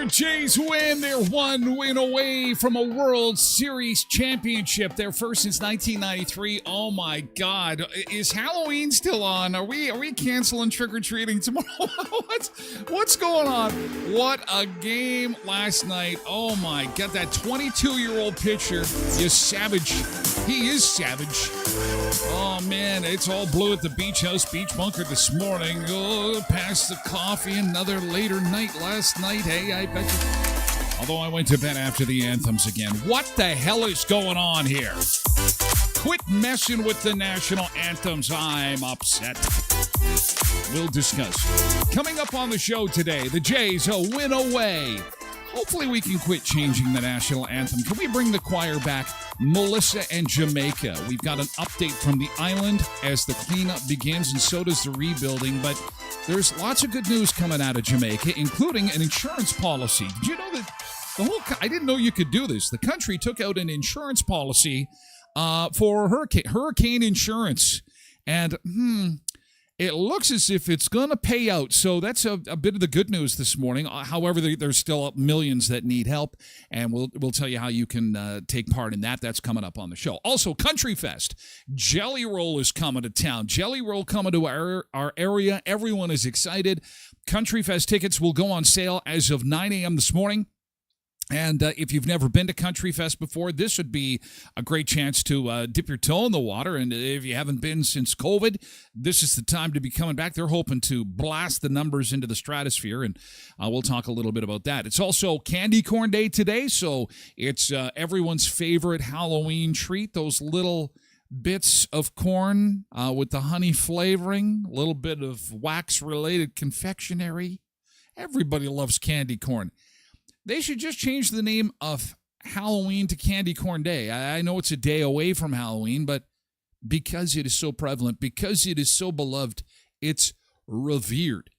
Jays win. They're one win away from a World Series championship. Their first since 1993. Oh my God! Is Halloween still on? Are we canceling trick or treating tomorrow? What's going on? What a game last night! Oh my God! That 22-year-old pitcher is savage. He is savage. Oh man, it's all blue at the Beach House Beach Bunker this morning. Oh, past the coffee. Another later night last night. Hey, I bet you. Although I went to bed after the anthems again. What the hell is going on here? Quit messing with the national anthems. I'm upset. We'll discuss. Coming up on the show today, the Jays a win away. Hopefully we can quit changing the national anthem. Can we bring the choir back? Melissa and Jamaica. We've got an update from the island as the cleanup begins, and so does the rebuilding. But there's lots of good news coming out of Jamaica, including an insurance policy. Did you know that I didn't know you could do this. The country took out an insurance policy for hurricane insurance. And it looks as if it's going to pay out. So that's a bit of the good news this morning. However, there's still millions that need help, and we'll tell you how you can take part in that. That's coming up on the show. Also, Country Fest. Jelly Roll is coming to town. Jelly Roll coming to our area. Everyone is excited. Country Fest tickets will go on sale as of 9 a.m. this morning. And if you've never been to Country Fest before, this would be a great chance to dip your toe in the water. And if you haven't been since COVID, this is the time to be coming back. They're hoping to blast the numbers into the stratosphere, and we'll talk a little bit about that. It's also Candy Corn Day today, so it's everyone's favorite Halloween treat, those little bits of corn with the honey flavoring, a little bit of wax-related confectionery. Everybody loves candy corn. They should just change the name of Halloween to Candy Corn Day. I know it's a day away from Halloween, but because it is so prevalent, because it is so beloved, it's revered.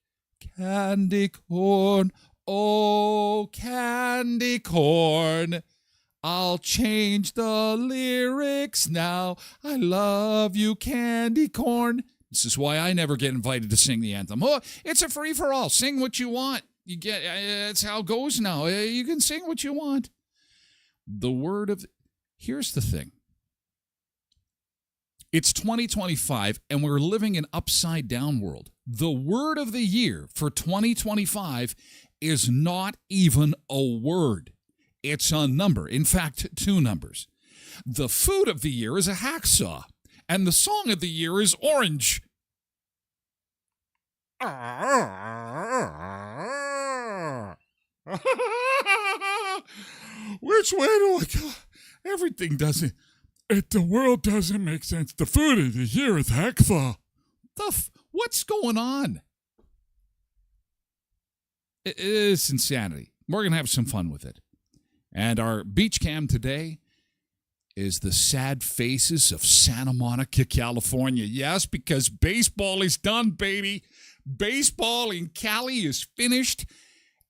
Candy corn, oh, candy corn. I'll change the lyrics now. I love you, candy corn. This is why I never get invited to sing the anthem. Oh, it's a free-for-all. Sing what you want. You get it's how it goes now. You can sing what you want. Here's the thing. It's 2025, and we're living in upside-down world. The word of the year for 2025 is not even a word. It's a number. In fact, two numbers. The food of the year is a hacksaw. And the song of the year is Orange. Which way do I go? Everything doesn't. The world doesn't make sense. The food of the year is hacksaw. What's going on? It is insanity. We're going to have some fun with it. And our beach cam today is the sad faces of Santa Monica, California. Yes, because baseball is done, baby. Baseball in Cali is finished.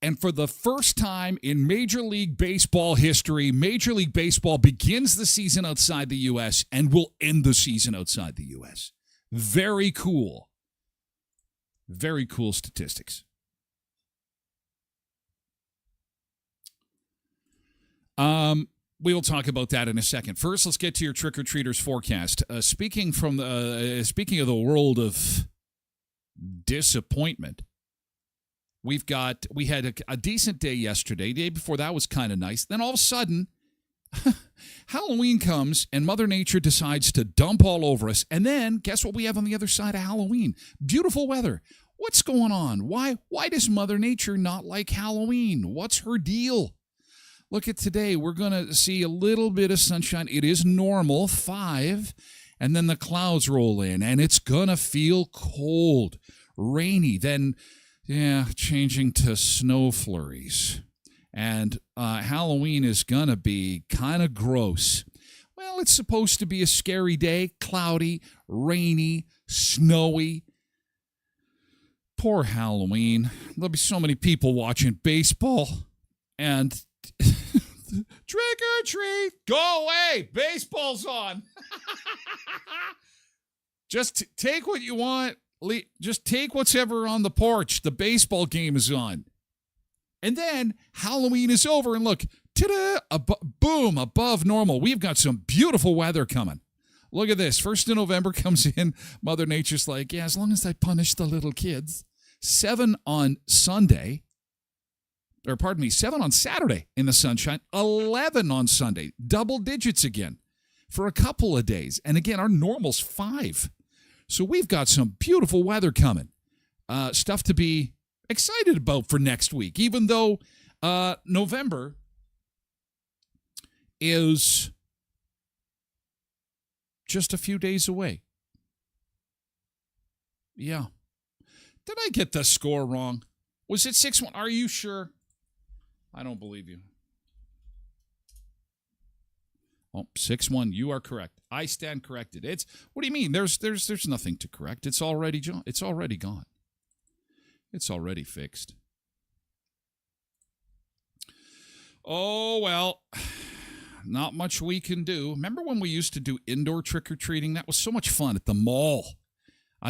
And for the first time in Major League Baseball history, Major League Baseball begins the season outside the U.S. and will end the season outside the U.S. Very cool. Very cool statistics. We will talk about that in a second. First, let's get to your trick-or-treaters forecast. Speaking of the world of disappointment, we had a decent day yesterday. The day before that was kind of nice. Then all of a sudden, Halloween comes and Mother Nature decides to dump all over us. And then guess what we have on the other side of Halloween? Beautiful weather. What's going on? Why does Mother Nature not like Halloween? What's her deal? Look at today. We're going to see a little bit of sunshine. It is normal, 5, and then the clouds roll in, and it's going to feel cold, rainy, then, changing to snow flurries. And Halloween is going to be kind of gross. Well, it's supposed to be a scary day, cloudy, rainy, snowy. Poor Halloween. There'll be so many people watching baseball, and trick or treat, go away, baseball's on. Just take what you want. Just take what's ever on the porch. The baseball game is on. And then Halloween is over, and look, ta-da, boom, above normal. We've got some beautiful weather coming. Look at this. 1st of November comes in. Mother Nature's like, as long as I punish the little kids. 7 on Sunday. 7 on Saturday in the sunshine, 11 on Sunday, double digits again for a couple of days. And again, our normal's 5. So we've got some beautiful weather coming. Stuff to be excited about for next week, even though November is just a few days away. Yeah. Did I get the score wrong? Was it 6-1? Are you sure? I don't believe you. Oh, 6-1. You are correct. I stand corrected. What do you mean? There's nothing to correct. It's already gone. It's already fixed. Oh, well, not much we can do. Remember when we used to do indoor trick-or-treating? That was so much fun at the mall.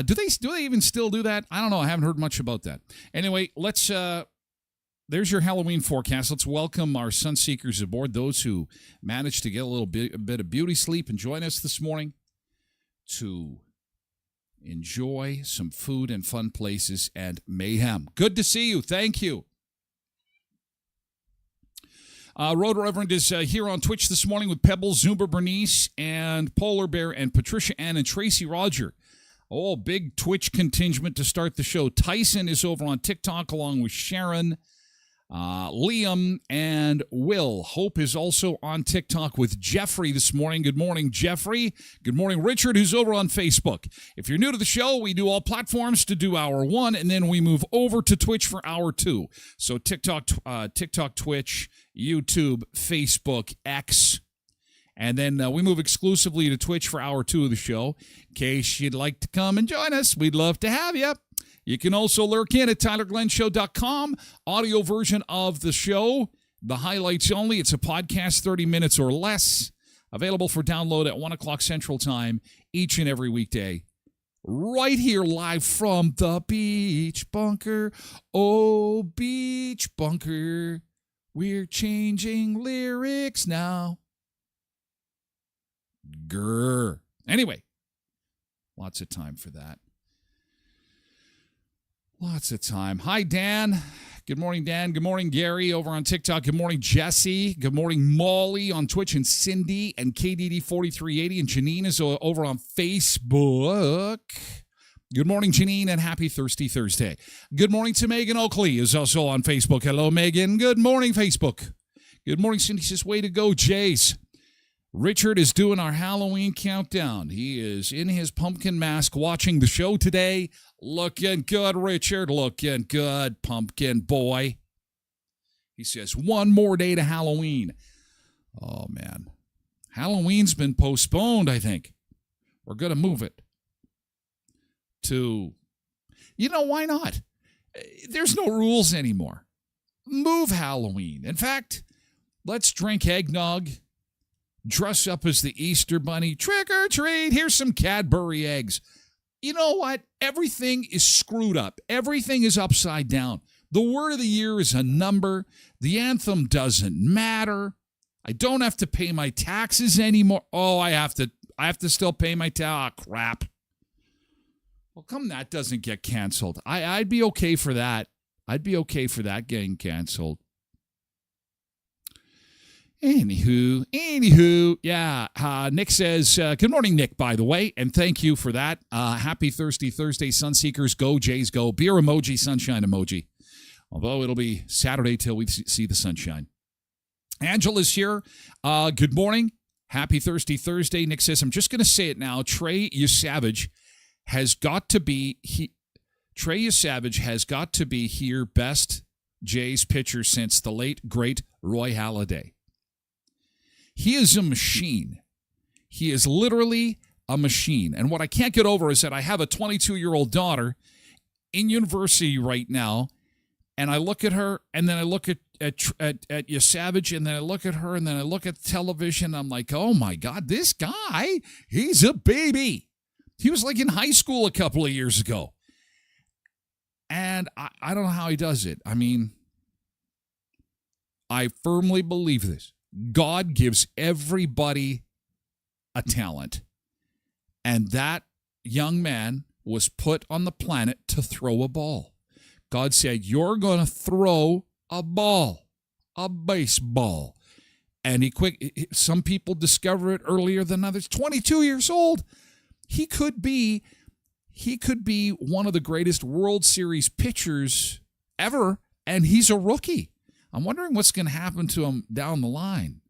Do they even still do that? I don't know. I haven't heard much about that. Anyway, let's there's your Halloween forecast. Let's welcome our sun seekers aboard, those who managed to get a bit of beauty sleep and join us this morning to enjoy some food and fun places and mayhem. Good to see you. Thank you. Road Reverend is here on Twitch this morning with Pebbles, Zumba Bernice, and Polar Bear, and Patricia Ann, and Tracy Roger. Oh, big Twitch contingent to start the show. Tyson is over on TikTok along with Sharon, Liam, and Will. Hope is also on TikTok with Jeffrey this morning. Good morning, Jeffrey. Good morning, Richard, who's over on Facebook. If you're new to the show, we do all platforms to do hour 1, and then we move over to Twitch for hour 2. So TikTok, Twitch, YouTube, Facebook, X, and then we move exclusively to Twitch for hour 2 of the show. In case you'd like to come and join us, we'd love to have you. You can also lurk in at TylerGlenShow.com, audio version of the show, the highlights only. It's a podcast, 30 minutes or less, available for download at 1 o'clock Central Time each and every weekday. Right here live from the Beach Bunker. Oh, Beach Bunker, we're changing lyrics now. Grr. Anyway, lots of time for that. Lots of time. Hi, Dan. Good morning, Dan. Good morning, Gary, over on TikTok. Good morning, Jesse. Good morning, Molly on Twitch, and Cindy, and KDD4380, and Janine is over on Facebook. Good morning, Janine, and happy Thirsty Thursday. Good morning to Megan Oakley, is also on Facebook. Hello, Megan. Good morning, Facebook. Good morning, Cindy says, way to go, Jace. Richard is doing our Halloween countdown. He is in his pumpkin mask watching the show today. Looking good, Richard. Looking good, pumpkin boy. He says, one more day to Halloween. Oh, man. Halloween's been postponed, I think. We're going to move it to, why not? There's no rules anymore. Move Halloween. In fact, let's drink eggnog. Dress up as the Easter Bunny. Trick or treat. Here's some Cadbury eggs. You know what? Everything is screwed up. Everything is upside down. The word of the year is a number. The anthem doesn't matter. I don't have to pay my taxes anymore. Oh, I have to still pay my tax. Oh, crap. Well, come that doesn't get canceled. I'd be okay for that. I'd be okay for that getting canceled. Anywho, yeah. Nick says, good morning, Nick, by the way, and thank you for that. Happy Thirsty Thursday, Sunseekers, go, Jays, go. Beer emoji, sunshine emoji. Although it'll be Saturday till we see the sunshine. Angela's here. Good morning. Happy Thirsty Thursday. Nick says, I'm just going to say it now. Trey Yesavage has got to be here best Jays pitcher since the late, great Roy Halladay. He is a machine. He is literally a machine. And what I can't get over is that I have a 22-year-old daughter in university right now, and I look at her, and then I look at Yesavage, and then I look at her, and then I look at television. I'm like, oh, my God, this guy, he's a baby. He was like in high school a couple of years ago. And I don't know how he does it. I mean, I firmly believe this. God gives everybody a talent. And that young man was put on the planet to throw a ball. God said, you're going to throw a ball, a baseball. And some people discover it earlier than others. 22 years old. He could be one of the greatest World Series pitchers ever, and he's a rookie. I'm wondering what's going to happen to him down the line.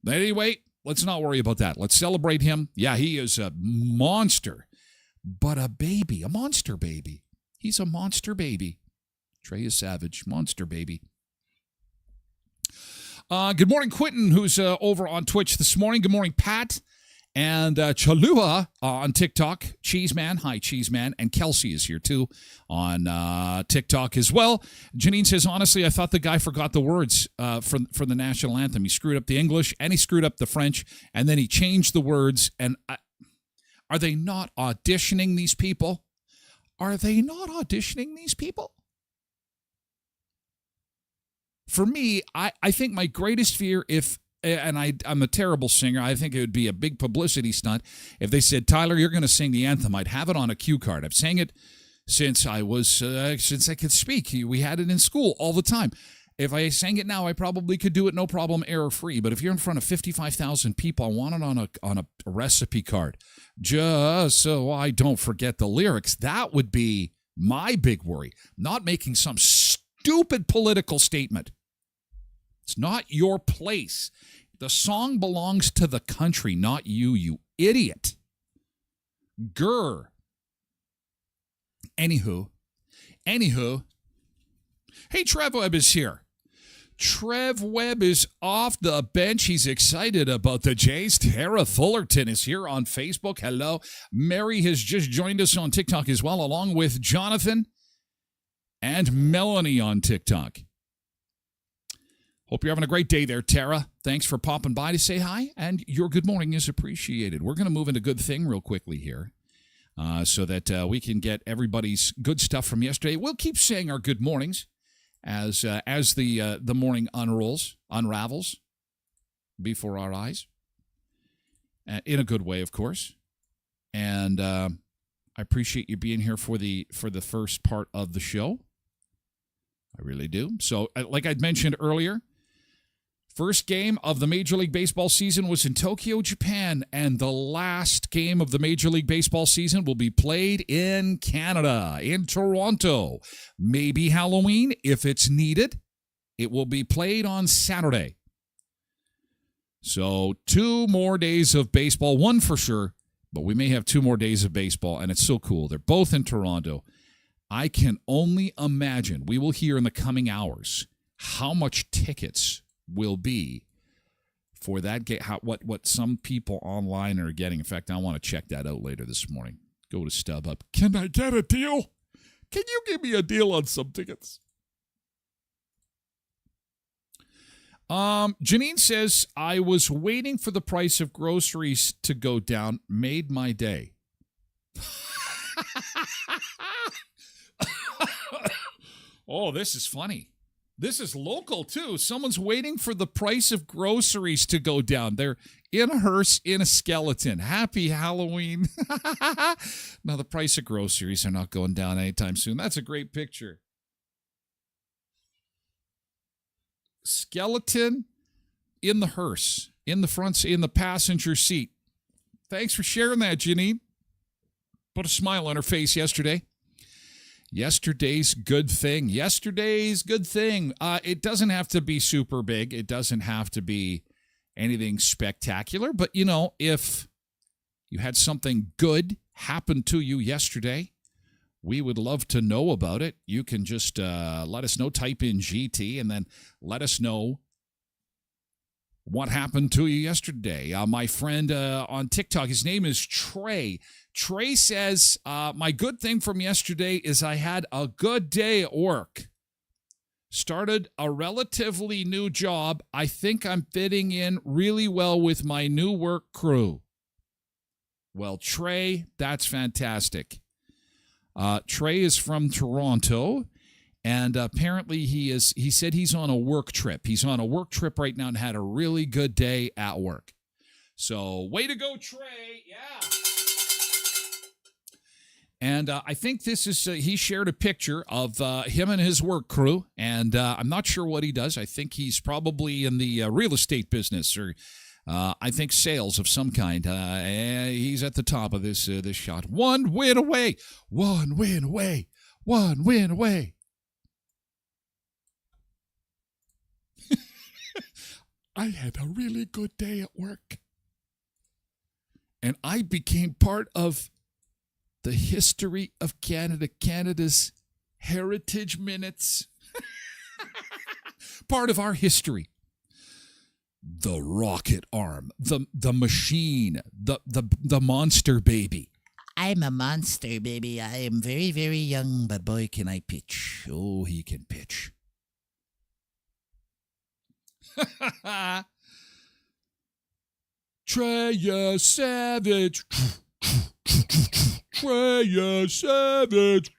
But anyway, let's not worry about that. Let's celebrate him. Yeah, he is a monster, but a baby, a monster baby. He's a monster baby. Trey Yesavage, monster baby. Good morning, Quentin, who's over on Twitch this morning. Good morning, Pat. And Chalua on TikTok, Cheeseman, hi Cheeseman, and Kelsey is here too on TikTok as well. Janine says, honestly, I thought the guy forgot the words for the national anthem. He screwed up the English and he screwed up the French, and then he changed the words. And are they not auditioning these people? Are they not auditioning these people? For me, I think my greatest fear and I'm a terrible singer. I think it would be a big publicity stunt if they said, Tyler, you're going to sing the anthem. I'd have it on a cue card. I've sang it since I could speak. We had it in school all the time. If I sang it now, I probably could do it no problem, error-free. But if you're in front of 55,000 people, I want it on a recipe card, just so I don't forget the lyrics. That would be my big worry, not making some stupid political statement. It's not your place. The song belongs to the country, not you, you idiot. Grr. Anywho. Hey, Trev Webb is here. Trev Webb is off the bench. He's excited about the Jays. Tara Fullerton is here on Facebook. Hello. Mary has just joined us on TikTok as well, along with Jonathan and Melanie on TikTok. Hope you're having a great day there, Tara. Thanks for popping by to say hi, and your good morning is appreciated. We're going to move into good thing real quickly here so that we can get everybody's good stuff from yesterday. We'll keep saying our good mornings as the morning unravels before our eyes, in a good way, of course. And I appreciate you being here for the first part of the show. I really do. So, like I'd mentioned earlier, first game of the Major League Baseball season was in Tokyo, Japan, and the last game of the Major League Baseball season will be played in Canada, in Toronto. Maybe Halloween, if it's needed. It will be played on Saturday. So 2 more days of baseball, one for sure, but we may have 2 more days of baseball, and it's so cool. They're both in Toronto. I can only imagine, we will hear in the coming hours, how much tickets will be for that game, what some people online are getting. In fact, I want to check that out later this morning. Go to StubHub. Can I get a deal? Can you give me a deal on some tickets? Janine says, I was waiting for the price of groceries to go down. Made my day. Oh, this is funny. This is local, too. Someone's waiting for the price of groceries to go down. They're in a hearse, in a skeleton. Happy Halloween. Now, the price of groceries are not going down anytime soon. That's a great picture. Skeleton in the hearse, in the passenger seat. Thanks for sharing that, Janine. Put a smile on her face yesterday. Yesterday's good thing. It doesn't have to be super big. It doesn't have to be anything spectacular. But, if you had something good happen to you yesterday, we would love to know about it. You can just let us know. Type in GT and then let us know what happened to you yesterday. My friend on TikTok, his name is Trey. Trey says, my good thing from yesterday is I had a good day at work. Started a relatively new job. I think I'm fitting in really well with my new work crew. Well, Trey, that's fantastic. Trey is from Toronto, and apparently he said he's on a work trip. He's on a work trip right now and had a really good day at work. So, way to go, Trey. Yeah. And I think this is, he shared a picture of him and his work crew, and I'm not sure what he does. I think he's probably in the real estate business or I think sales of some kind. He's at the top of this shot. One win away. I had a really good day at work. And I became part of the history of Canada, Canada's Heritage Minutes. Part of our history. The rocket arm, the machine, the monster baby. I'm a monster, baby. I am very, very young, but boy, can I pitch. Oh, he can pitch. Trey Savage. Trey Savage.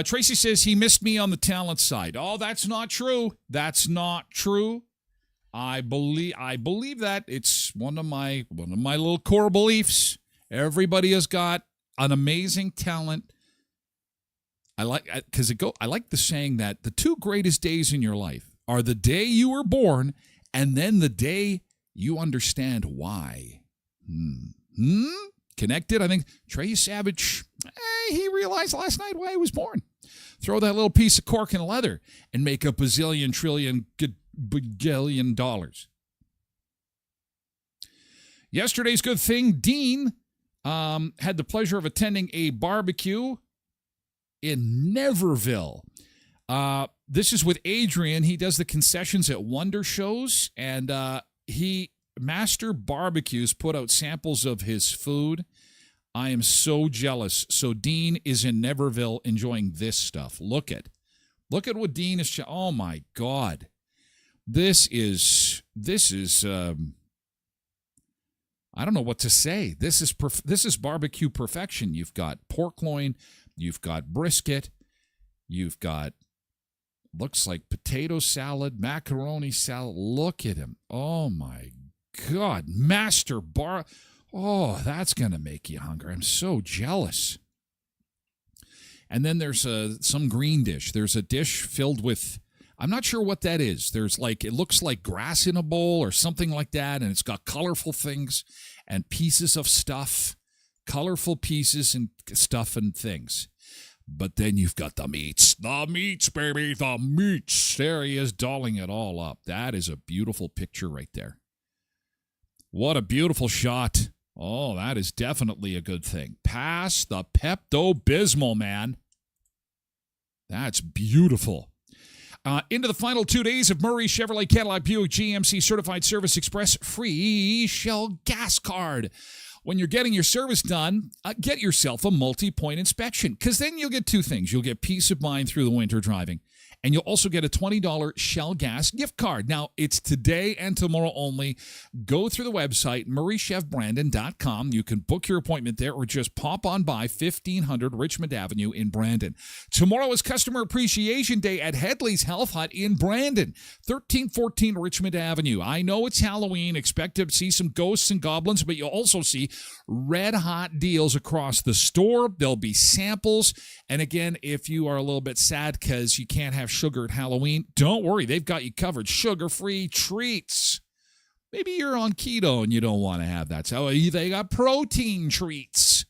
Tracy says he missed me on the talent side. Oh, that's not true. That's not true. I believe that. It's one of my little core beliefs. Everybody has got an amazing talent. I like the saying that the 2 greatest days in your life are the day you were born and then the day you understand why. Connected. I think Trey Savage, he realized last night why he was born. Throw that little piece of cork in leather and make a bazillion, trillion, bagillion dollars. Yesterday's good thing, Dean had the pleasure of attending a barbecue in Neverville. This is with Adrian. He does the concessions at Wonder Shows, and Master Barbecues put out samples of his food. I am so jealous. So Dean is in Neverville enjoying this stuff. Look at what Dean is. Oh my God, this is. I don't know what to say. This is barbecue perfection. You've got pork loin, you've got brisket, you've got looks like potato salad, macaroni salad. Look at him. Oh my God, Master Bar. Oh, that's going to make you hungry. I'm so jealous. And then there's some green dish. There's a dish filled with, I'm not sure what that is. There's like, it looks like grass in a bowl or something like that, and it's got colorful things and pieces of stuff, colorful pieces and stuff and things. But then you've got the meats, baby, the meats. There he is, dolling it all up. That is a beautiful picture right there. What a beautiful shot. Oh, that is definitely a good thing. Pass the Pepto-Bismol, man. That's beautiful. Into the final 2 days of Murray Chevrolet Cadillac Buick GMC Certified Service Express free Shell gas card. When you're getting your service done, get yourself a multi-point inspection, because then you'll get two things. You'll get peace of mind through the winter driving, and you'll also get a $20 Shell gas gift card. Now, it's today and tomorrow only. Go through the website, murraychevbrandon.com. You can book your appointment there or just pop on by 1500 Richmond Avenue in Brandon. Tomorrow is Customer Appreciation Day at Headley's Health Hut in Brandon, 1314 Richmond Avenue. I know it's Halloween. Expect to see some ghosts and goblins, but you'll also see red-hot deals across the store. There'll be samples. And again, if you are a little bit sad because you can't have sugar at Halloween, don't worry. They've got you covered. Sugar-free treats. Maybe you're on keto and you don't want to have that. So they got protein treats.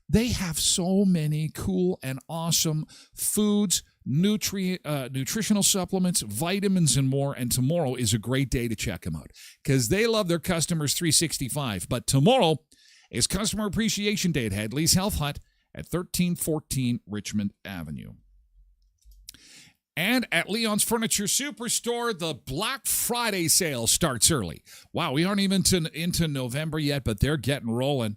They have so many cool and awesome foods, nutritional supplements, vitamins, and more. And tomorrow is a great day to check them out because they love their customers 365. But tomorrow is Customer Appreciation Day at Headley's Health Hut at 1314 Richmond Avenue. And at Leon's Furniture Superstore, the Black Friday sale starts early. Wow, we aren't even into November yet, but they're getting rolling.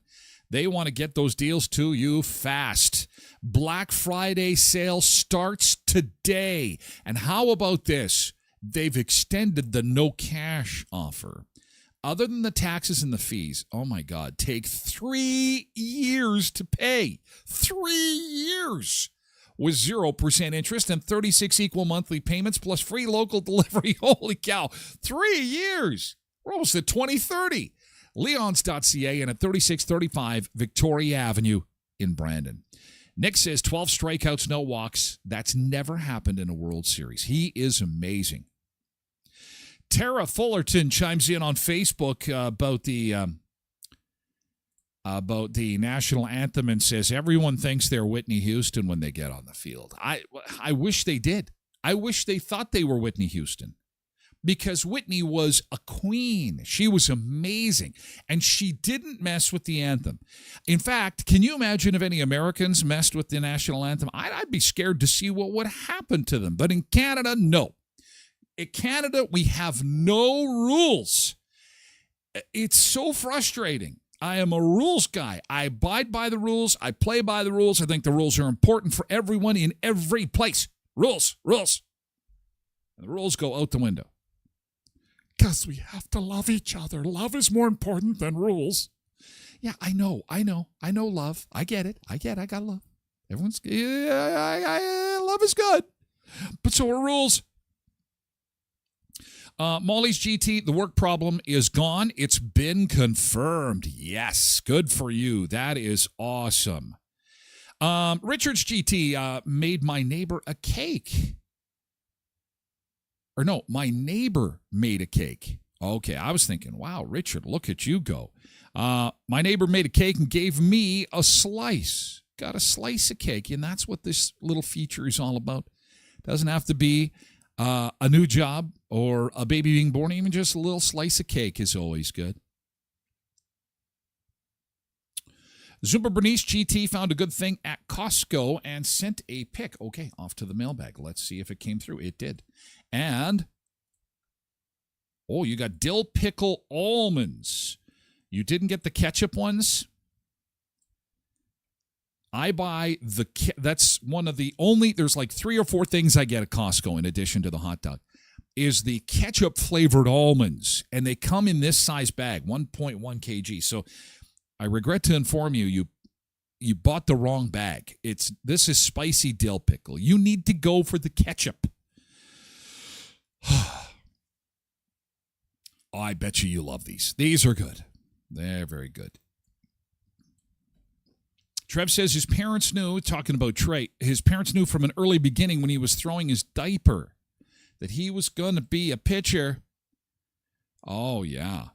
They want to get those deals to you fast. Black Friday sale starts today. And how about this? They've extended the no cash offer. Other than the taxes and the fees, oh my God, take 3 years to pay. 3 years with 0% interest and 36 equal monthly payments plus free local delivery. Holy cow, 3 years. We're almost at 2030. Leons.ca and at 3635 Victoria Avenue in Brandon. Nick says 12 strikeouts, no walks. That's never happened in a World Series. He is amazing. Tara Fullerton chimes in on Facebook about the national anthem and says everyone thinks they're Whitney Houston when they get on the field. I wish they did. I wish they thought they were Whitney Houston because Whitney was a queen. She was amazing, and she didn't mess with the anthem. In fact, can you imagine if any Americans messed with the national anthem? I'd be scared to see what would happen to them. But in Canada, no. In Canada, we have no rules. It's so frustrating. I am a rules guy. I abide by the rules. I play by the rules. I think the rules are important for everyone in every place. Rules. And the rules go out the window. Because we have to love each other. Love is more important than rules. Yeah, I know love. I get it. I got love. Everyone's, love is good. But so are rules. Molly's GT, the work problem is gone. It's been confirmed. Yes, good for you. That is awesome. Richard's GT made my neighbor a cake. Or no, my neighbor made a cake. Okay, I was thinking, wow, Richard, look at you go. My neighbor made a cake and gave me a slice. Got a slice of cake, and that's what this little feature is all about. Doesn't have to be a new job or a baby being born. Even just a little slice of cake is always good. Zumba Bernice GT found a good thing at Costco and sent a pic. Okay, off to the mailbag. Let's see if it came through. It did. And, oh, you got dill pickle almonds. You didn't get the ketchup ones? I buy that's one of the only, there's like 3 or 4 things I get at Costco in addition to the hot dog, is the ketchup flavored almonds. And they come in this size bag, 1.1 kg. So I regret to inform you, you bought the wrong bag. This is spicy dill pickle. You need to go for the ketchup. Oh, I bet you love these. These are good. They're very good. Trev says his parents knew, talking about Trey, his parents knew from an early beginning when he was throwing his diaper that he was going to be a pitcher. Oh, yeah.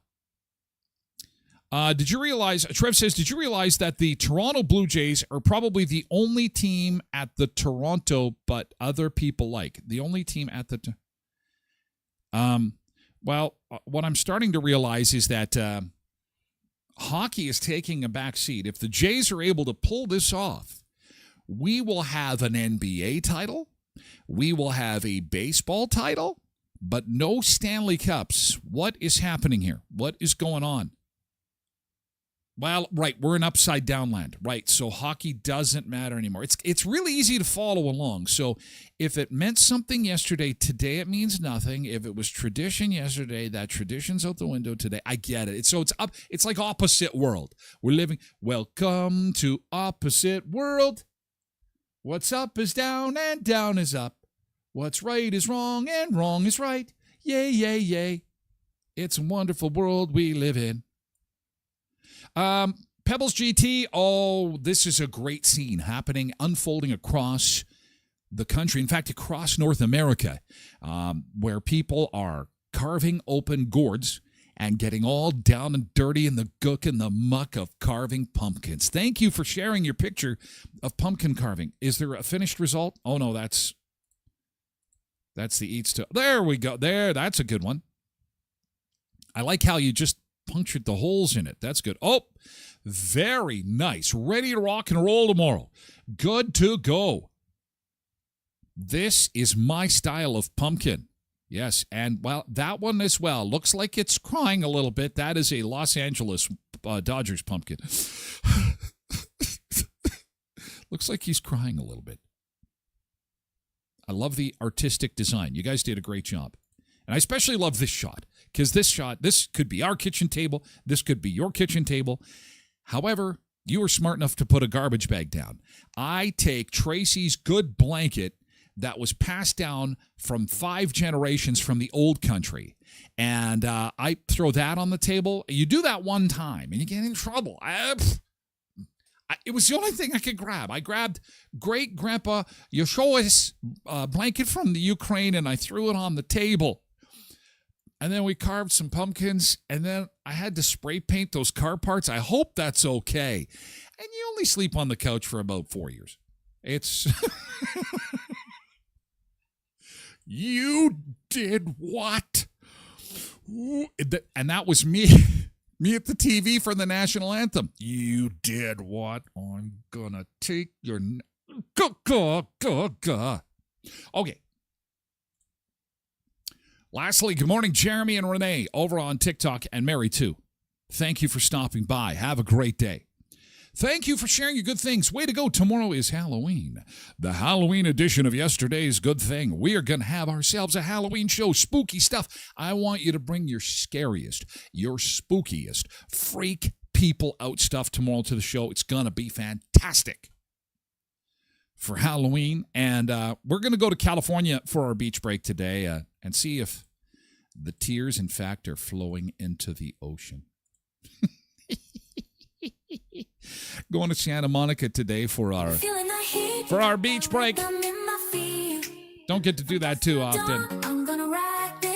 Did you realize, Trev says, did you realize that the Toronto Blue Jays are probably the only team at the Toronto, but other people like? The only team at the... Well, what I'm starting to realize is that hockey is taking a back seat. If the Jays are able to pull this off, we will have an NBA title. We will have a baseball title, but no Stanley Cups. What is happening here? What is going on? Well, right, we're in upside down land, right? So hockey doesn't matter anymore. It's really easy to follow along. So if it meant something yesterday, today it means nothing. If it was tradition yesterday, that tradition's out the window today. I get it. So it's up. It's like opposite world. We're living. Welcome to opposite world. What's up is down and down is up. What's right is wrong and wrong is right. Yay, yay, yay. It's a wonderful world we live in. Pebbles GT, oh, this is a great scene happening, unfolding across the country, in fact, across North America, where people are carving open gourds and getting all down and dirty in the gook and the muck of carving pumpkins. Thank you for sharing your picture of pumpkin carving. Is there a finished result? Oh, no, that's the eats to. There we go. There, that's a good one. I like how you just punctured the holes in it. That's good. Oh, very nice. Ready to rock and roll tomorrow. Good to go. This is my style of pumpkin. Yes, and well, that one as well. Looks like it's crying a little bit. That is a Los Angeles Dodgers pumpkin. Looks like he's crying a little bit. I love the artistic design. You guys did a great job. And I especially love this shot, because this could be our kitchen table. This could be your kitchen table. However, you were smart enough to put a garbage bag down. I take Tracy's good blanket that was passed down from 5 generations from the old country, and I throw that on the table. You do that one time, and you get in trouble. It was the only thing I could grab. I grabbed Great-Grandpa Yeshoa's blanket from the Ukraine, and I threw it on the table. And then we carved some pumpkins, and then I had to spray paint those car parts. I hope that's okay. And you only sleep on the couch for about 4 years. It's... You did what? And that was me. Me at the TV for the national anthem. You did what? I'm gonna take your... Okay. Lastly, good morning, Jeremy and Renee over on TikTok, and Mary too. Thank you for stopping by. Have a great day. Thank you for sharing your good things. Way to go. Tomorrow is Halloween. The Halloween edition of yesterday's Good Thing. We are going to have ourselves a Halloween show. Spooky stuff. I want you to bring your scariest, your spookiest, freak people out stuff tomorrow to the show. It's going to be fantastic for Halloween. And we're going to go to California for our beach break today and see if the tears, in fact, are flowing into the ocean. Going to Santa Monica today for our beach break. Don't get to do that too often.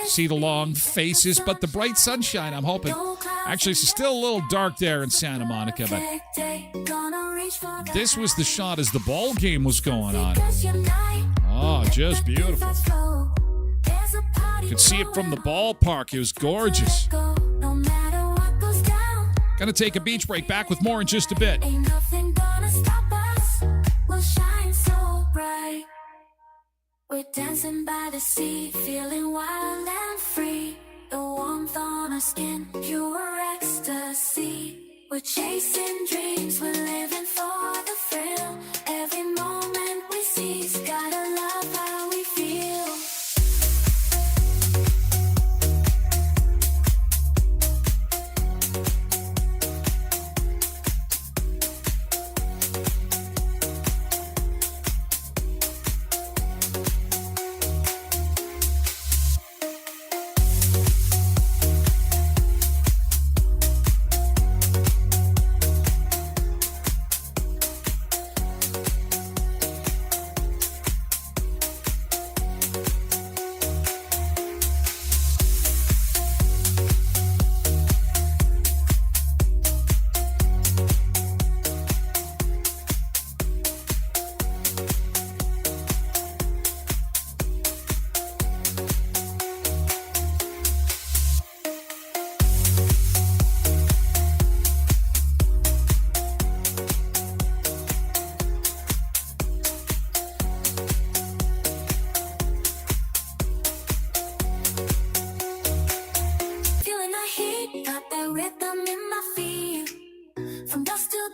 See the long faces, but the bright sunshine, I'm hoping. Actually, it's still a little dark there in Santa Monica, but this was the shot as the ball game was going on. Oh, just beautiful. You could see it from the ballpark. It was gorgeous. Gonna take a beach break. Back with more in just a bit. Ain't nothing gonna stop us. We'll shine so bright. We're dancing by the sea, feeling wild and free. The warmth on our skin, pure ecstasy. We're chasing dreams, we're living for the thrill. Every moment we seize, gotta love how we feel.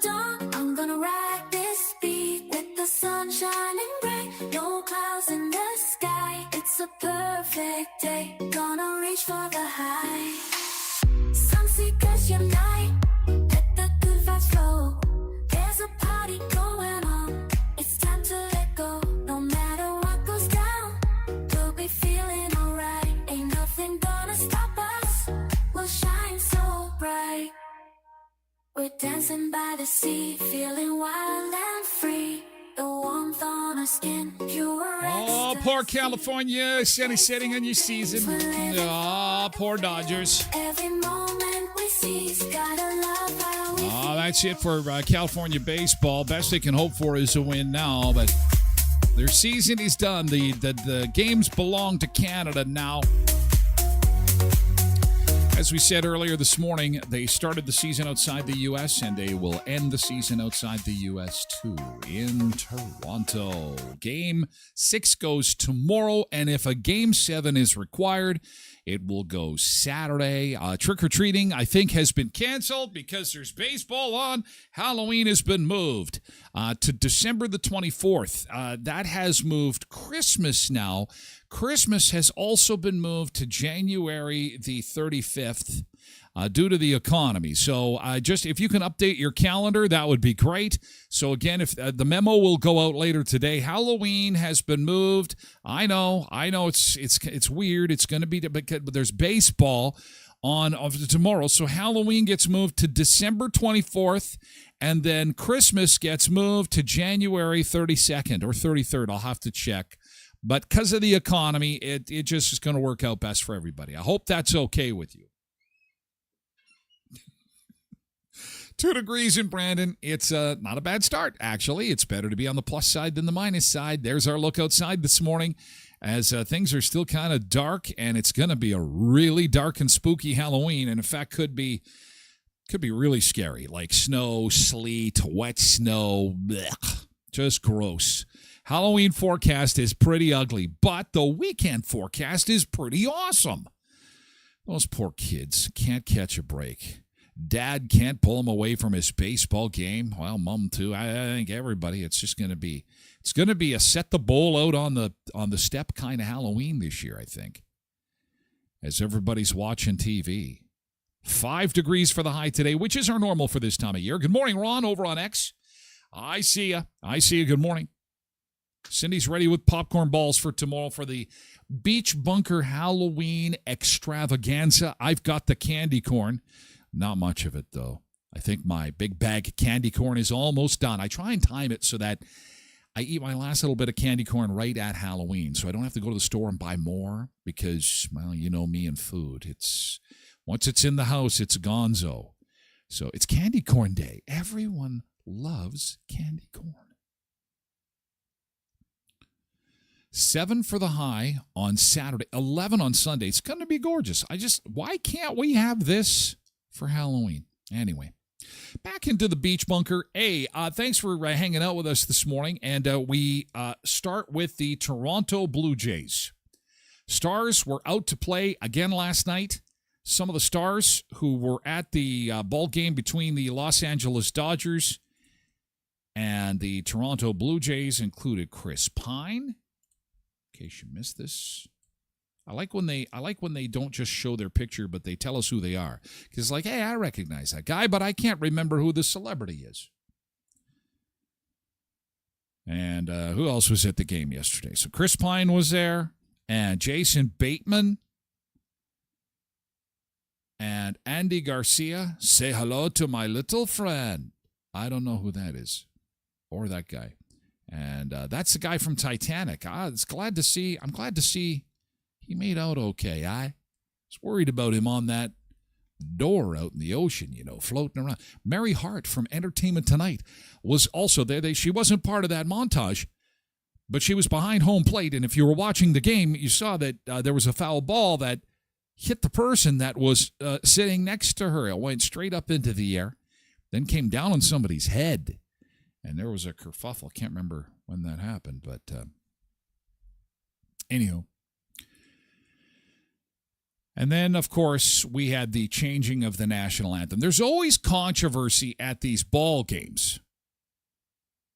dawn, I'm gonna ride this beat with the sun shining bright. No clouds in the sky, it's a perfect day. Gonna reach for the high. Sunseekers unite, let the good vibes flow. There's a party going on, it's time to let go. No matter what goes down, we'll be feeling alright. Ain't nothing gonna stop us, we'll shine so bright. We're dancing by the sea, feeling wild and free. The warmth on our skin, pure Oh, ecstasy. poor California, setting on your season. Oh, poor Dodgers. Every moment we seize, gotta love how we Oh, that's it for California baseball. Best they can hope for is a win now, but their season is done. The games belong to Canada now. As we said earlier this morning, they started the season outside the U.S. and they will end the season outside the U.S. too, in Toronto. Game 6 goes tomorrow, and if a Game 7 is required, it will go Saturday. Trick-or-treating, I think, has been canceled because there's baseball on. Halloween has been moved to December the 24th. That has moved. Christmas now. Christmas has also been moved to January the 35th due to the economy. So just if you can update your calendar, that would be great. So again, if the memo will go out later today, Halloween has been moved. I know it's weird. It's going to be, but there's baseball on tomorrow. So Halloween gets moved to December 24th, and then Christmas gets moved to January 32nd or 33rd. I'll have to check. But because of the economy, it just is going to work out best for everybody. I hope that's okay with you. 2 degrees in Brandon. It's not a bad start, actually. It's better to be on the plus side than the minus side. There's our look outside this morning as things are still kind of dark, and it's going to be a really dark and spooky Halloween, and in fact could be really scary, like snow, sleet, wet snow, blech, just gross. Halloween forecast is pretty ugly, but the weekend forecast is pretty awesome. Those poor kids can't catch a break. Dad can't pull him away from his baseball game. Well, Mom too. I think everybody. It's going to be a set the bowl out on the step kind of Halloween this year, I think. As everybody's watching TV. 5 degrees for the high today, which is our normal for this time of year. Good morning, Ron, over on X. I see ya. Good morning. Cindy's ready with popcorn balls for tomorrow for the Beach Bunker Halloween extravaganza. I've got the candy corn. Not much of it, though. I think my big bag of candy corn is almost done. I try and time it so that I eat my last little bit of candy corn right at Halloween, so I don't have to go to the store and buy more because, well, you know me and food. Once it's in the house, it's gonzo. So it's candy corn day. Everyone loves candy corn. 7 for the high on Saturday, 11 on Sunday. It's going to be gorgeous. Why can't we have this for Halloween? Anyway, back into the Beach Bunker. Hey, thanks for hanging out with us this morning. And we start with the Toronto Blue Jays. Stars were out to play again last night. Some of the Stars who were at the ball game between the Los Angeles Dodgers and the Toronto Blue Jays included Chris Pine. In case you missed this, I like when they don't just show their picture, but they tell us who they are. Because like, hey, I recognize that guy, but I can't remember who the celebrity is. And who else was at the game yesterday? So Chris Pine was there, and Jason Bateman, and Andy Garcia. Say hello to my little friend. I don't know who that is, or that guy. And that's the guy from Titanic. I'm glad to see he made out okay. I was worried about him on that door out in the ocean, floating around. Mary Hart from Entertainment Tonight was also there. She wasn't part of that montage, but she was behind home plate. And if you were watching the game, you saw that there was a foul ball that hit the person that was sitting next to her. It went straight up into the air, then came down on somebody's head. And there was a kerfuffle. Can't remember when that happened, but anyhow. And then, of course, we had the changing of the national anthem. There's always controversy at these ball games.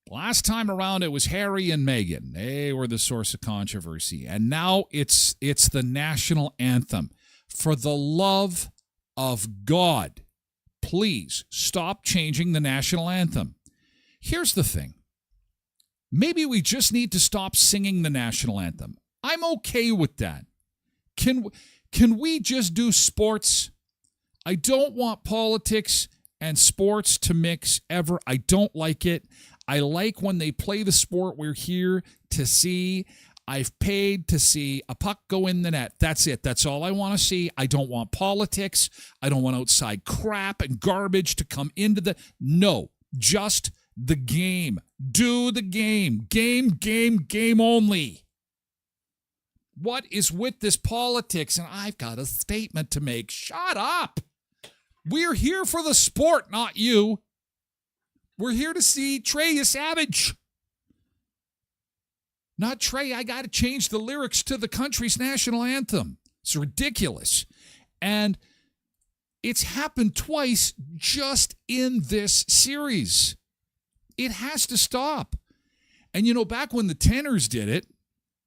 Last time around, it was Harry and Meghan. They were the source of controversy. And now it's the national anthem. For the love of God, please stop changing the national anthem. Here's the thing. Maybe we just need to stop singing the national anthem. I'm okay with that. Can we just do sports? I don't want politics and sports to mix ever. I don't like it. I like when they play the sport we're here to see. I've paid to see a puck go in the net. That's it. That's all I want to see. I don't want politics. I don't want outside crap and garbage to come into the... No, just the game. Do the game. Game only. What is with this politics? And I've got a statement to make. Shut up. We're here for the sport, not you. We're here to see Trey Savage. Not Trey. I got to change the lyrics to the country's national anthem. It's ridiculous. And it's happened twice just in this series. It has to stop. And, you know, back when the Tenors did it,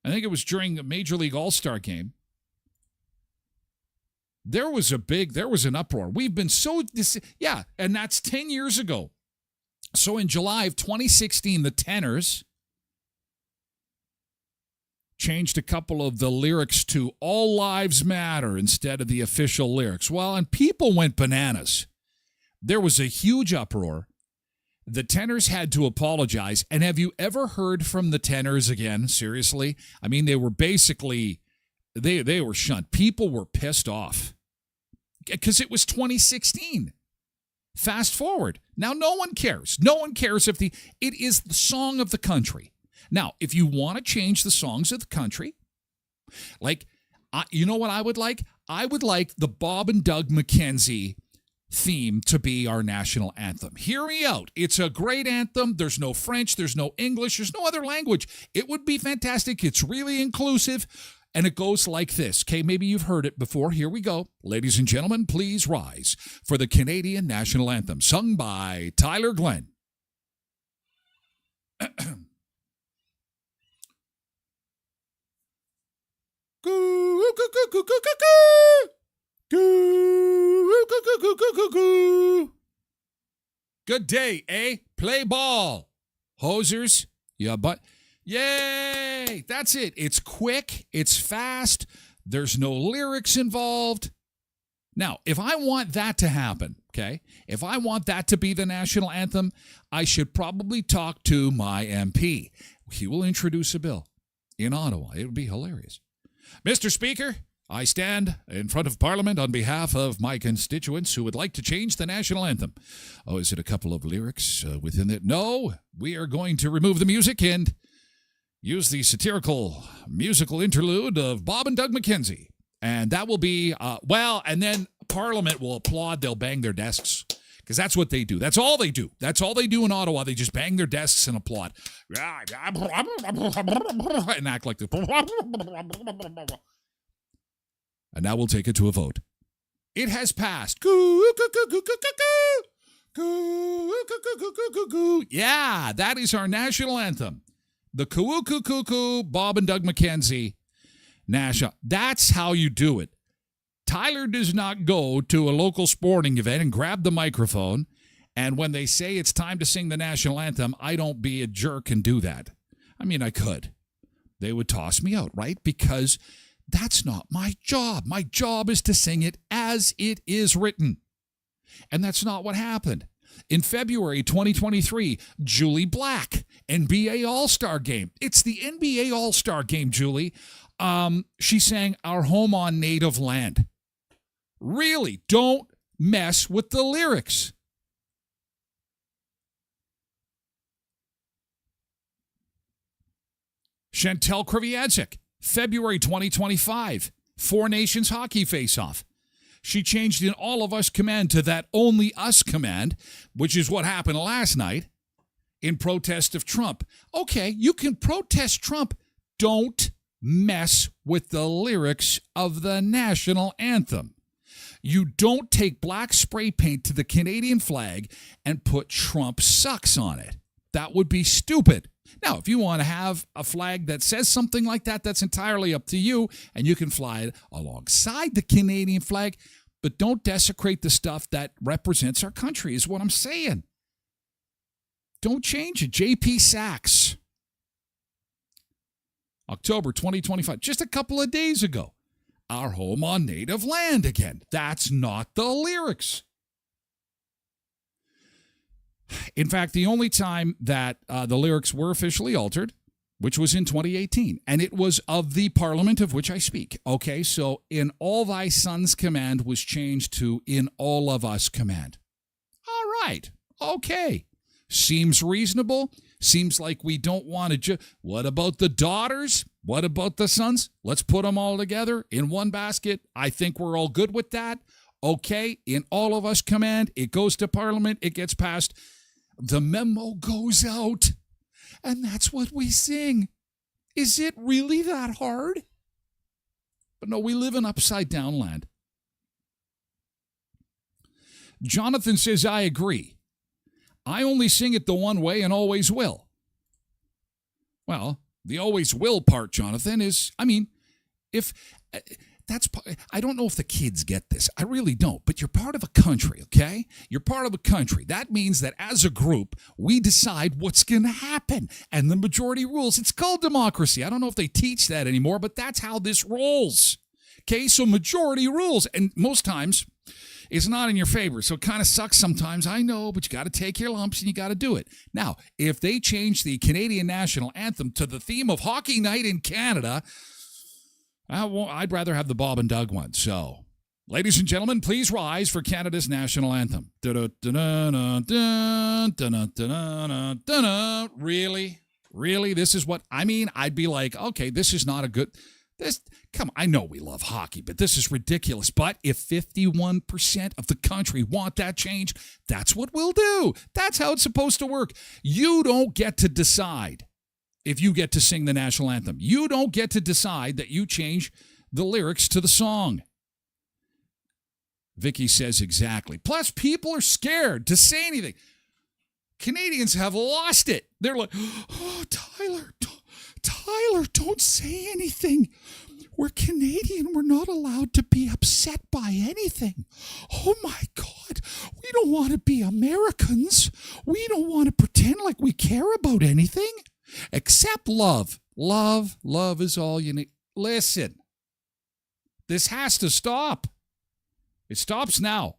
I think it was during a Major League All-Star game, there was an uproar. We've been and that's 10 years ago. So in July of 2016, the Tenors changed a couple of the lyrics to All Lives Matter instead of the official lyrics. Well, and people went bananas. There was a huge uproar. The Tenors had to apologize. And have you ever heard from the Tenors again? Seriously? I mean, they were basically, they were shunned. People were pissed off because it was 2016. Fast forward. Now, no one cares. No one cares if it is the song of the country. Now, if you want to change the songs of the country, like, you know what I would like? I would like the Bob and Doug McKenzie theme to be our national anthem. Hear me out. It's a great anthem. There's no French. There's no English. There's no other language. It would be fantastic. It's really inclusive. And it goes like this. Okay, maybe you've heard it before. Here we go. Ladies and gentlemen, please rise for the Canadian national anthem, sung by Tyler Glen. Good day, eh? Play ball. Hosers, yeah, but yay! That's it. It's quick. It's fast. There's no lyrics involved. Now, if I want that to happen, okay, if I want that to be the national anthem, I should probably talk to my MP. He will introduce a bill in Ottawa. It would be hilarious. Mr. Speaker, I stand in front of Parliament on behalf of my constituents who would like to change the national anthem. Oh, is it a couple of lyrics within it? No, we are going to remove the music and use the satirical musical interlude of Bob and Doug McKenzie. And that will be, and then Parliament will applaud. They'll bang their desks because that's what they do. That's all they do. That's all they do in Ottawa. They just bang their desks and applaud. And act like the... And now we'll take it to a vote. It has passed. Yeah, that is our national anthem. The Coo Bob and Doug McKenzie national. That's how you do it. Tyler does not go to a local sporting event and grab the microphone, and when they say it's time to sing the national anthem, I don't be a jerk and do that. I mean, I could. They would toss me out, right? Because that's not my job. My job is to sing it as it is written. And that's not what happened. In February 2023, Julie Black, NBA All-Star Game. It's the NBA All-Star Game, Julie. She sang Our Home on Native Land. Really, don't mess with the lyrics. Chantel Kreviazek, February 2025, Four Nations Hockey Face-Off. She changed in All of Us command to that Only Us command, which is what happened last night in protest of Trump. Okay, you can protest Trump. Don't mess with the lyrics of the national anthem. You don't take black spray paint to the Canadian flag and put Trump sucks on it. That would be stupid. Now, if you want to have a flag that says something like that, that's entirely up to you, and you can fly it alongside the Canadian flag, but don't desecrate the stuff that represents our country, is what I'm saying. Don't change it. J.P. Sachs. October 2025, just a couple of days ago. Our home on native land again. That's not the lyrics. In fact, the only time that the lyrics were officially altered, which was in 2018, and it was of the parliament of which I speak. Okay, so in all thy sons command was changed to in all of us command. All right, okay. Seems reasonable. Seems like we don't want to what about the daughters? What about the sons? Let's put them all together in one basket. I think we're all good with that. Okay, in all of us command, it goes to Parliament, it gets passed. The memo goes out, and that's what we sing. Is it really that hard? But no, we live in upside-down land. Jonathan says, I agree. I only sing it the one way and always will. Well, the always will part, Jonathan, is, if... I don't know if the kids get this. I really don't. But you're part of a country, okay? You're part of a country. That means that as a group, we decide what's going to happen. And the majority rules. It's called democracy. I don't know if they teach that anymore, but that's how this rolls. Okay, so majority rules. And most times, it's not in your favor. So it kind of sucks sometimes. I know, but you got to take your lumps and you got to do it. Now, if they change the Canadian national anthem to the theme of Hockey Night in Canada... I'd rather have the Bob and Doug one. So, ladies and gentlemen, please rise for Canada's national anthem. Really? Really? This is what, I'd be like, okay, this is not a good, I know we love hockey, but this is ridiculous. But if 51% of the country want that change, that's what we'll do. That's how it's supposed to work. You don't get to decide. If you get to sing the national anthem, you don't get to decide that you change the lyrics to the song. Vicky says exactly. Plus, people are scared to say anything. Canadians have lost it. They're like, oh, Tyler, don't say anything. We're Canadian. We're not allowed to be upset by anything. Oh, my God. We don't want to be Americans. We don't want to pretend like we care about anything. Except love. Love is all you need. Listen, this has to stop. It stops now.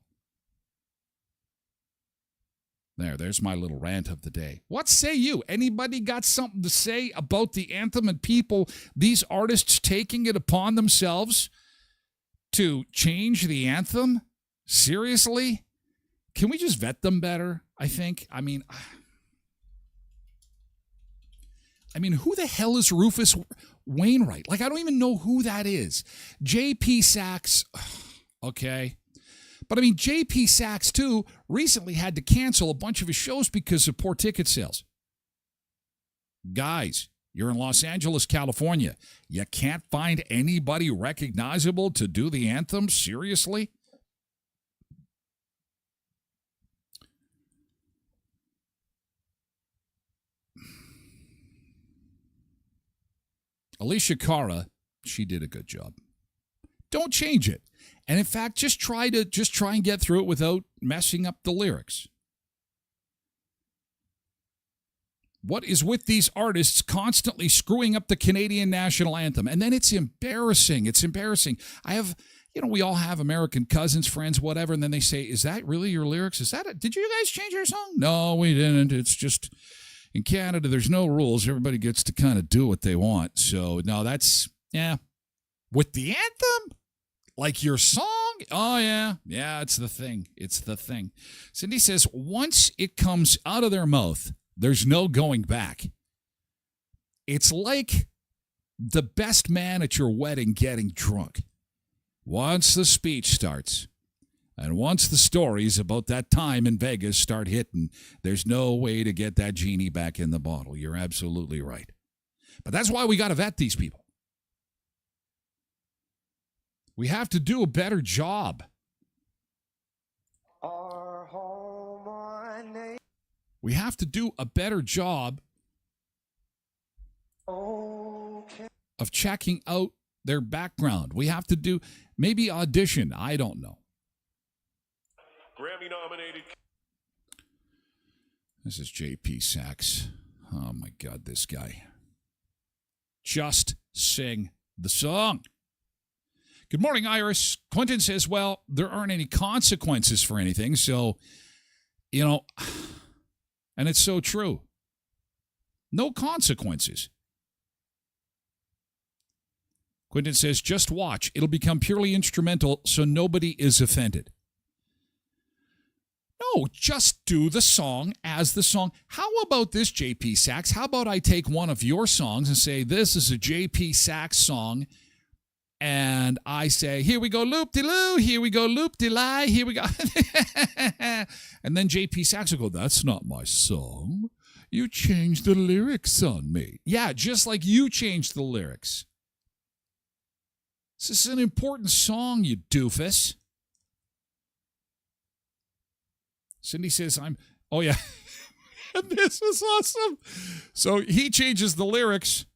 There's my little rant of the day. What say you? Anybody got something to say about the anthem and people, these artists taking it upon themselves to change the anthem? Seriously? Can we just vet them better, I think? Who the hell is Rufus Wainwright? I don't even know who that is. J.P. Sachs, okay. But J.P. Sachs, too, recently had to cancel a bunch of his shows because of poor ticket sales. Guys, you're in Los Angeles, California. You can't find anybody recognizable to do the anthem? Seriously? Alicia Cara, she did a good job. Don't change it. And in fact, just try and get through it without messing up the lyrics. What is with these artists constantly screwing up the Canadian national anthem? And then it's embarrassing. It's embarrassing. We all have American cousins, friends, whatever, and then they say, is that really your lyrics? Is that it? Did you guys change your song? No, we didn't. It's just... In Canada, there's no rules. Everybody gets to kind of do what they want. So, no, that's, With the anthem? Like your song? Oh, yeah. Yeah, it's the thing. It's the thing. Cindy says, once it comes out of their mouth, there's no going back. It's like the best man at your wedding getting drunk. Once the speech starts, and once the stories about that time in Vegas start hitting, there's no way to get that genie back in the bottle. You're absolutely right. But that's why we got to vet these people. We have to do a better job. We have to do a better job of checking out their background. We have to do maybe audition. I don't know. Grammy nominated. This is JP Sachs. Oh my God, this guy. Just sing the song. Good morning, Iris. Quentin says, well, there aren't any consequences for anything. So, and it's so true. No consequences. Quentin says, just watch. It'll become purely instrumental so nobody is offended. No, just do the song as the song. How about this, JP Sachs? How about I take one of your songs and say, this is a JP Sachs song, and I say, here we go, loop-de-loo, here we go, loop-de-lie, here we go. And then JP Sachs will go, that's not my song. You changed the lyrics on me. Yeah, just like you changed the lyrics. This is an important song, you doofus. Cindy says, oh yeah, this is awesome. So he changes the lyrics,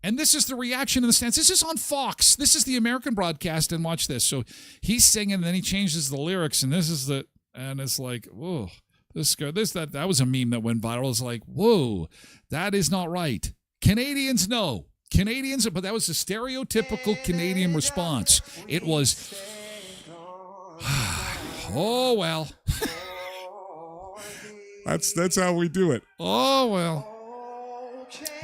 and this is the reaction in the stands. This is on Fox. This is the American broadcast, and watch this. So he's singing, and then he changes the lyrics, and and it's like, whoa, that was a meme that went viral. It's like, whoa, that is not right. Canadians know. But that was a stereotypical Canadian response. It was, oh, well. That's how we do it. Oh, well.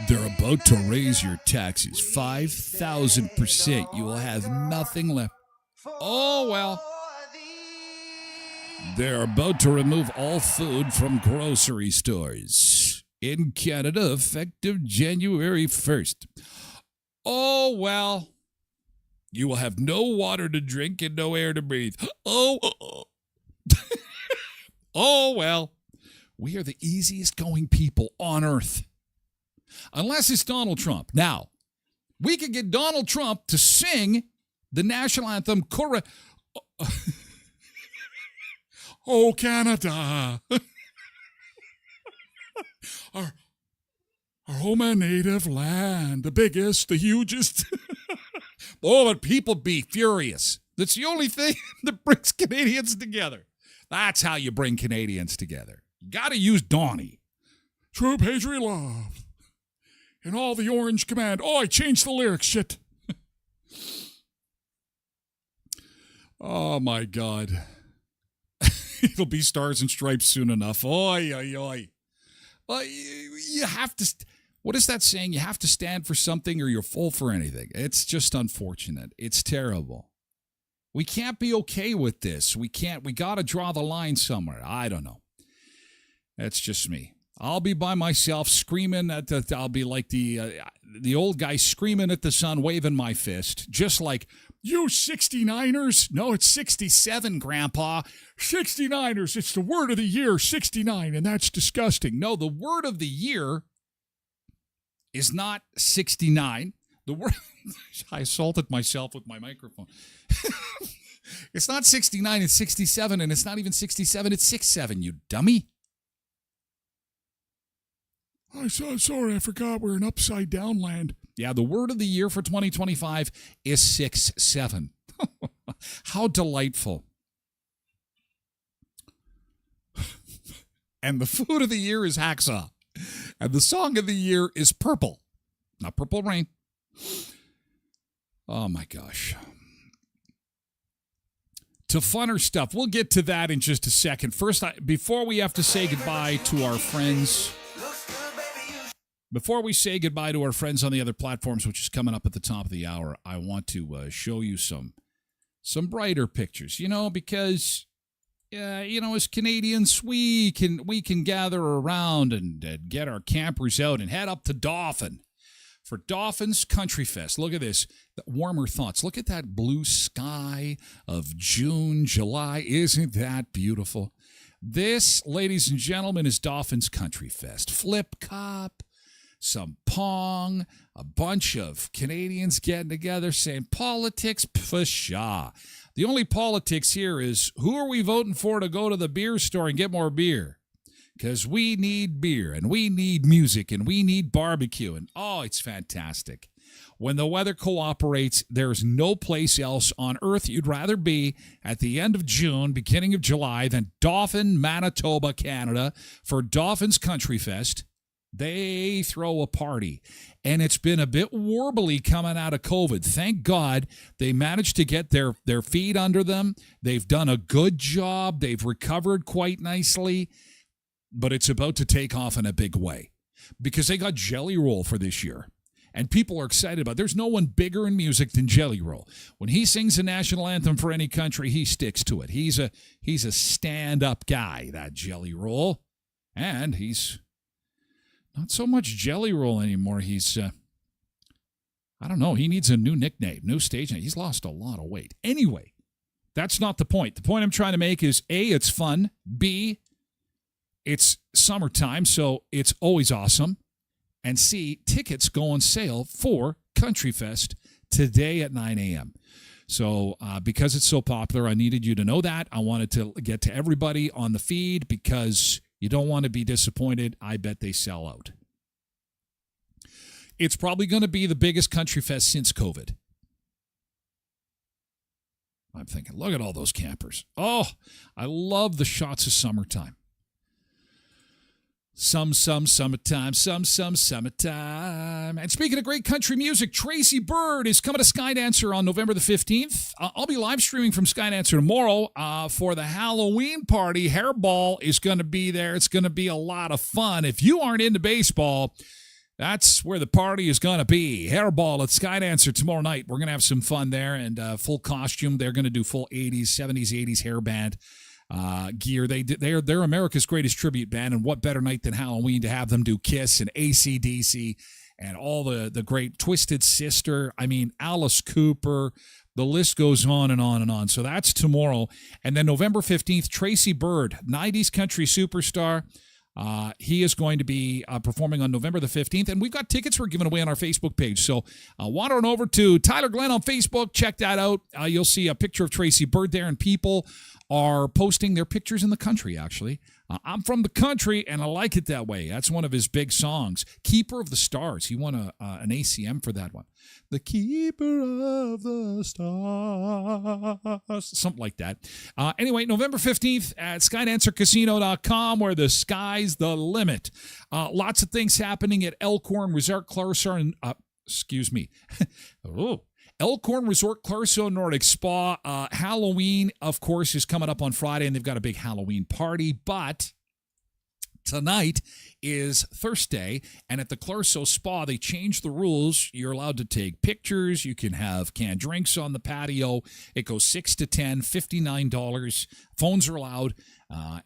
They're about to raise your taxes 5,000%. You will have nothing left. Oh, well. They're about to remove all food from grocery stores in Canada effective January 1st. Oh, well. You will have no water to drink and no air to breathe. Oh, oh, well. We are the easiest going people on earth. Unless it's Donald Trump. Now, we could get Donald Trump to sing the national anthem. Oh, Canada. our home and native land. The biggest, the hugest. Oh, but people be furious. That's the only thing that brings Canadians together. That's how you bring Canadians together. You got to use Donnie. True patriot love. And all the orange command. Oh, I changed the lyrics. Shit. Oh, my God. It'll be Stars and Stripes soon enough. Oy, oy, oy. Well, you have to... What is that saying? You have to stand for something or you're full for anything. It's just unfortunate. It's terrible. We can't be okay with this. We got to draw the line somewhere. I don't know. That's just me. I'll be by myself screaming I'll be like the old guy screaming at the sun, waving my fist, just like, you 69ers? No, it's 67, Grandpa. 69ers, it's the word of the year, 69, and that's disgusting. No, the word of the year is not 69. The word I assaulted myself with my microphone. It's not 69, it's 67, and it's not even 67, it's 67, you dummy. I'm so sorry, I forgot we're in upside down land. Yeah, the word of the year for 2025 is 6-7. How delightful. And the food of the year is hacksaw. And the song of the year is Purple. Not Purple Rain. Oh, my gosh. To funner stuff. We'll get to that in just a second. First, before we have to say goodbye to our friends... Before we say goodbye to our friends on the other platforms, which is coming up at the top of the hour, I want to show you some brighter pictures, because, as Canadians, we can gather around and get our campers out and head up to Dauphin for Dauphin's Country Fest. Look at this, warmer thoughts. Look at that blue sky of June, July. Isn't that beautiful? This, ladies and gentlemen, is Dauphin's Country Fest. Flip Cup. some pong, a bunch of Canadians getting together saying politics, pshaw. The only politics here is who are we voting for to go to the beer store and get more beer? Because we need beer and we need music and we need barbecue. And oh, it's fantastic. When the weather cooperates, there's no place else on earth you'd rather be at the end of June, beginning of July than Dauphin, Manitoba, Canada for Dauphin's Country Fest. They throw a party, and it's been a bit warbly coming out of COVID. Thank God they managed to get their feet under them. They've done a good job. They've recovered quite nicely, but it's about to take off in a big way because they got Jelly Roll for this year. And people are excited about it. There's no one bigger in music than Jelly Roll. When he sings the national anthem for any country, he sticks to it. He's a stand-up guy, that Jelly Roll. And he's not so much Jelly Roll anymore. He's, I don't know, he needs a new nickname, new stage name. He's lost a lot of weight. Anyway, that's not the point. The point I'm trying to make is, A, it's fun. B, it's summertime, so it's always awesome. And C, tickets go on sale for Country Fest today at 9 a.m. So because it's so popular, I needed you to know that. I wanted to get to everybody on the feed because you don't want to be disappointed. I bet they sell out. It's probably going to be the biggest Country Fest since COVID. I'm thinking, look at all those campers. Oh, I love the shots of summertime. Some summertime, some summertime. And speaking of great country music, Tracy Byrd is coming to Skydancer on November the 15th. I'll be live streaming from Skydancer tomorrow for the Halloween party. Hairball is going to be there. It's going to be a lot of fun. If you aren't into baseball, that's where the party is going to be. Hairball at Skydancer tomorrow night. We're going to have some fun there and full costume. They're going to do full 80s, 70s, 80s hair band. Gear. They're America's greatest tribute band, and what better night than Halloween to have them do Kiss and AC/DC and all the great Twisted Sister. I mean, Alice Cooper. The list goes on and on and on. So that's tomorrow. And then November 15th, Tracy Byrd, 90s country superstar. He is going to be performing on November the 15th, and we've got tickets we're giving away on our Facebook page. So wander on over to Tyler Glen on Facebook. Check that out. You'll see a picture of Tracy Byrd there, and people are posting their pictures in the country, actually. I'm from the country, and I like it that way. That's one of his big songs. Keeper of the Stars. He won an ACM for that one. The Keeper of the Stars. Something like that. Anyway, November 15th at SkydancerCasino.com, where the sky's the limit. Lots of things happening at Elkhorn Resort Clarkson. Elkhorn Resort Clarkson Nordic Spa. Halloween, of course, is coming up on Friday, and they've got a big Halloween party, but tonight is Thursday, and at the Clarkson Spa, they changed the rules. You're allowed to take pictures. You can have canned drinks on the patio. It goes 6 to 10, $59. Phones are allowed.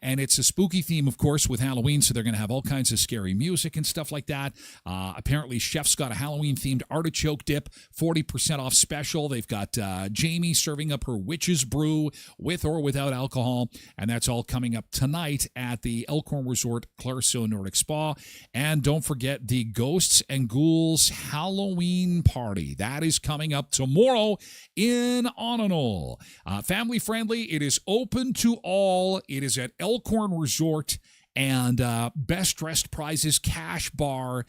And it's a spooky theme, of course, with Halloween, so they're going to have all kinds of scary music and stuff like that. Apparently, Chef's got a Halloween-themed artichoke dip, 40% off special. They've got Jamie serving up her witch's brew with or without alcohol, and that's all coming up tonight at the Elkhorn Resort Clarkson Nordic Spa. And don't forget the Ghosts and Ghouls Halloween Party. That is coming up tomorrow in Onanol. Family-friendly. It is open to all. It is at Elkhorn Resort, and best dressed prizes, cash bar.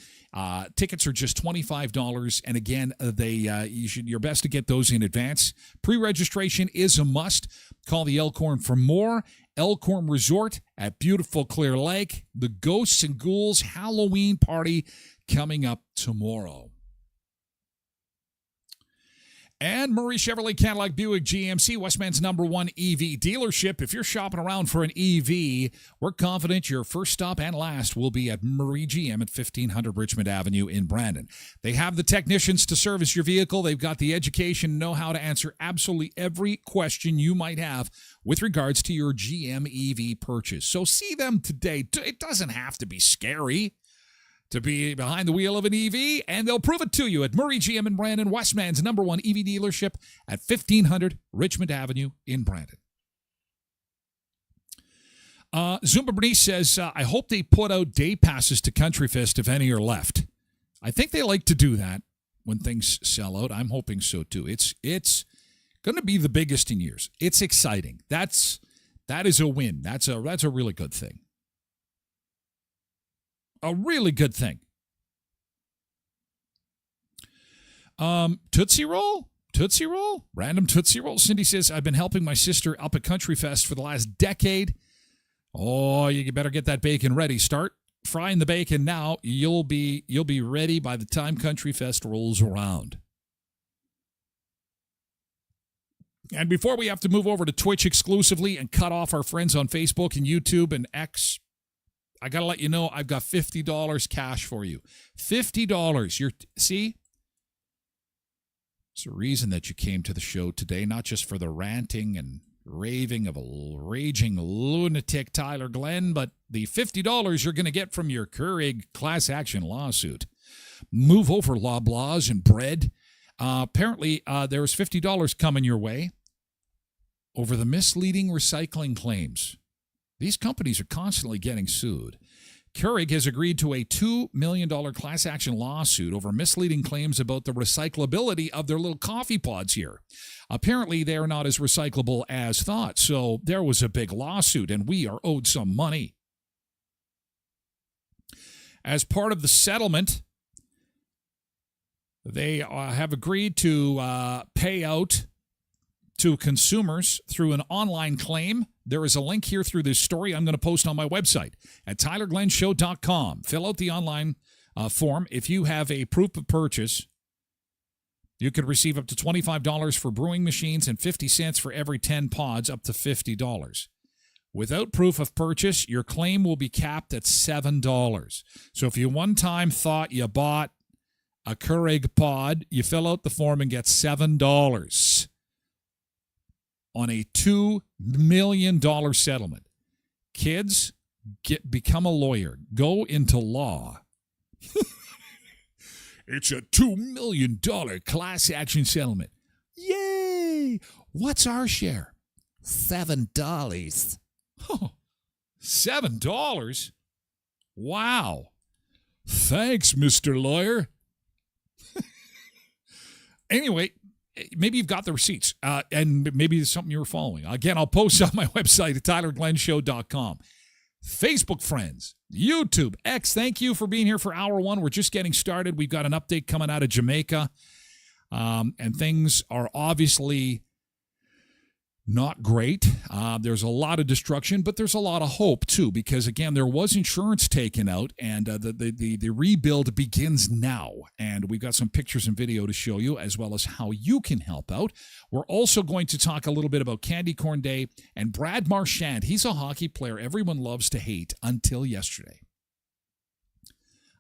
Tickets are just $25, and again, you're best to get those in advance. Pre-registration is a must. Call the Elkhorn for more. Elkhorn Resort at beautiful Clear Lake. The Ghosts and Ghouls Halloween Party coming up tomorrow. And Murray Chevrolet Cadillac Buick GMC, Westman's #1 EV dealership. If you're shopping around for an EV, we're confident your first stop and last will be at Murray GM at 1500 Richmond Avenue in Brandon. They have the technicians to service your vehicle. They've got the education, know-how to answer absolutely every question you might have with regards to your GM EV purchase. So see them today. It doesn't have to be scary to be behind the wheel of an EV, and they'll prove it to you at Murray GM in Brandon, Westman's #1 EV dealership at 1500 Richmond Avenue in Brandon. Zumba Bernice says, I hope they put out day passes to Country Fest if any are left. I think they like to do that when things sell out. I'm hoping so too. It's going to be the biggest in years. It's exciting. That is a win. That's a really good thing. A really good thing. Tootsie Roll? Tootsie Roll? Random Tootsie Roll? Cindy says, I've been helping my sister up at Country Fest for the last decade. Oh, you better get that bacon ready. Start frying the bacon now. You'll be ready by the time Country Fest rolls around. And before we have to move over to Twitch exclusively and cut off our friends on Facebook and YouTube and X, I got to let you know I've got $50 cash for you. $50. See? It's a reason that you came to the show today, not just for the ranting and raving of a raging lunatic Tyler Glen, but the $50 you're going to get from your Keurig class action lawsuit. Move over, Loblaws and bread. Apparently, there was $50 coming your way over the misleading recycling claims. These companies are constantly getting sued. Keurig has agreed to a $2 million class action lawsuit over misleading claims about the recyclability of their little coffee pods here. Apparently, they are not as recyclable as thought, so there was a big lawsuit, and we are owed some money. As part of the settlement, they have agreed to pay out to consumers through an online claim. There is a link here through this story I'm going to post on my website at tylerglenshow.com. Fill out the online form. If you have a proof of purchase, you could receive up to $25 for brewing machines and 50 cents for every 10 pods, up to $50. Without proof of purchase, your claim will be capped at $7. So if you one time thought you bought a Keurig pod, you fill out the form and get $7 on a $2 million settlement. Kids, become a lawyer. Go into law. It's a $2 million class action settlement. Yay! What's our share? $7. Oh, $7? Wow. Thanks, Mr. Lawyer. Anyway, maybe you've got the receipts, and maybe it's something you were following. Again, I'll post on my website at tylerglenshow.com. Facebook friends, YouTube, X, thank you for being here for hour one. We're just getting started. We've got an update coming out of Jamaica, and things are obviously not great. There's a lot of destruction, but there's a lot of hope, too, because, again, there was insurance taken out, and the rebuild begins now. And we've got some pictures and video to show you, as well as how you can help out. We're also going to talk a little bit about Candy Corn Day and Brad Marchand. He's a hockey player everyone loves to hate until yesterday.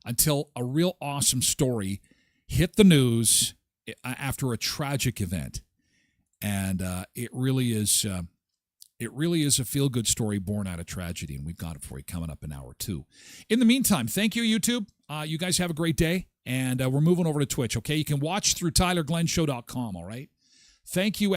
Until a real awesome story hit the news after a tragic event. And it really is a feel-good story born out of tragedy, and we've got it for you coming up in hour two. In the meantime, thank you, YouTube. You guys have a great day, and we're moving over to Twitch, okay? You can watch through tylerglenshow.com, all right? Thank you.